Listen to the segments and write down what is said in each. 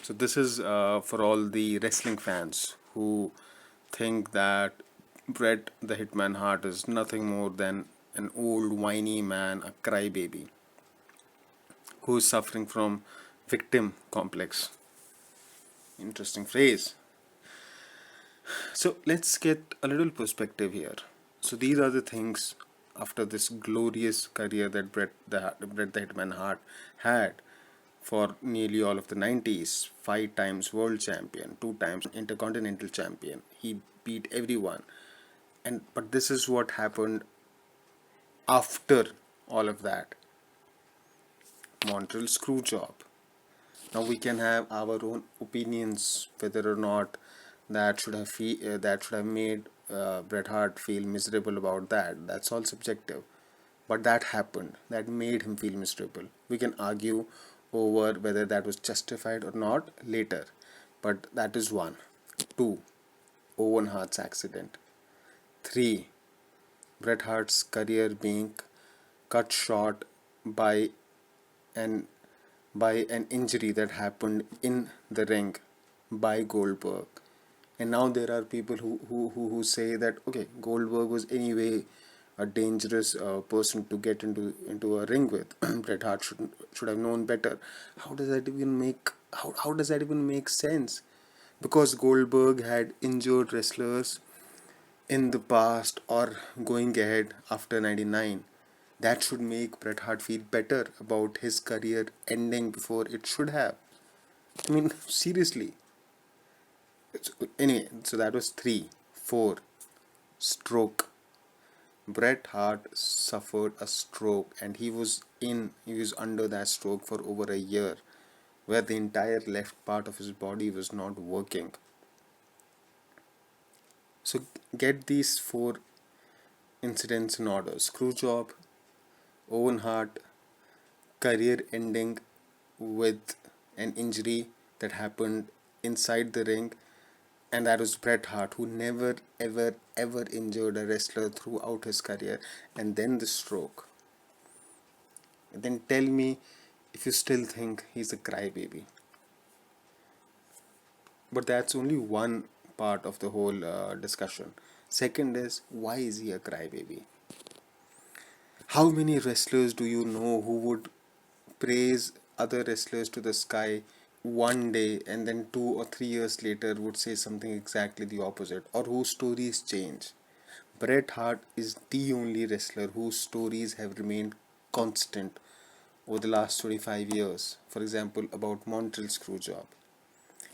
So this is for all the wrestling fans who think that Bret the Hitman Hart is nothing more than an old whiny man, a crybaby who is suffering from victim complex. Interesting phrase. So let's get a little perspective here. So these are the things after this glorious career that Bret the Hitman Hart had for nearly all of the 90s. 5 times world champion, 2 times intercontinental champion. He beat everyone. But this is what happened after all of that. Montreal screw job. Now we can have our own opinions whether or not that should have made Bret Hart feel miserable about that. That's all subjective. But that happened. That made him feel miserable. We can argue over whether that was justified or not later. But that is one. 2. Owen Hart's accident. 3. Bret Hart's career being cut short by an injury that happened in the ring by Goldberg. And now there are people who say that okay, Goldberg was anyway a dangerous person to get into a ring with. Bret Hart should have known better. How does that even make sense? Because Goldberg had injured wrestlers in the past or going ahead after 99. That should make Bret Hart feel better about his career ending before it should have. I mean, seriously. Anyway, so that was 3. 4. Stroke. Bret Hart suffered a stroke and he was under that stroke for over a year, where the entire left part of his body was not working. So get these 4 incidents in order. Screw job, Owen Hart, career ending with an injury that happened inside the ring, and that was Bret Hart, who never ever injured a wrestler throughout his career, and then the stroke. And then tell me if you still think he's a crybaby. But that's only one part of the whole discussion. Second is, why is he a crybaby? How many wrestlers do you know who would praise other wrestlers to the sky one day and then 2 or 3 years later would say something exactly the opposite, or whose stories change? Bret Hart is the only wrestler whose stories have remained constant over the last 25 years. For example, about Montreal Screwjob.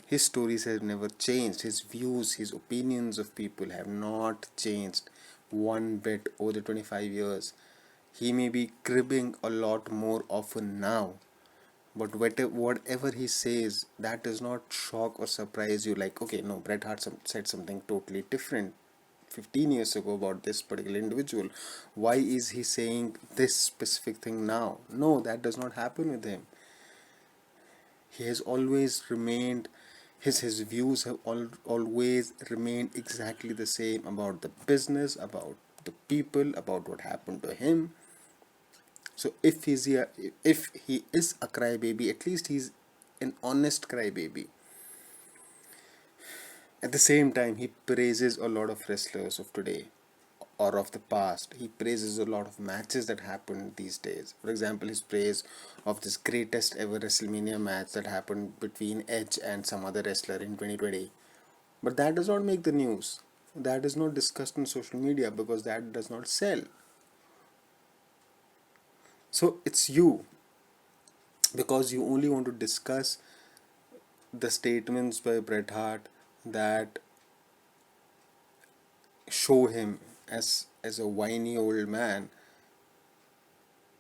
His stories have never changed. His views, his opinions of people have not changed one bit over the 25 years. He may be cribbing a lot more often now, but whatever he says, that does not shock or surprise you. Like, okay, no, Bret Hart said something totally different 15 years ago about this particular individual. Why is he saying this specific thing now? No, that does not happen with him. He has always remained, his views have always remained exactly the same about the business, about the people, about what happened to him. So if he is a crybaby, at least he's an honest crybaby. At the same time, he praises a lot of wrestlers of today or of the past. He praises a lot of matches that happened these days. For example, his praise of this greatest ever WrestleMania match that happened between Edge and some other wrestler in 2020. But that does not make the news. That is not discussed on social media because that does not sell. So it's you, because you only want to discuss the statements by Bret Hart that show him as a whiny old man,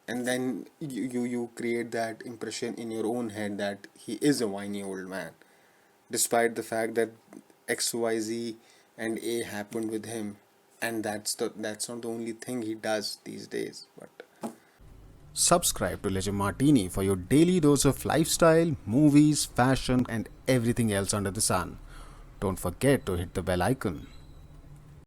and then you create that impression in your own head that he is a whiny old man, despite the fact that XYZ and A happened with him, and that's not the only thing he does these days. But subscribe to Leisuremartini for your daily dose of lifestyle, movies, fashion, and everything else under the sun. Don't forget to hit the bell icon.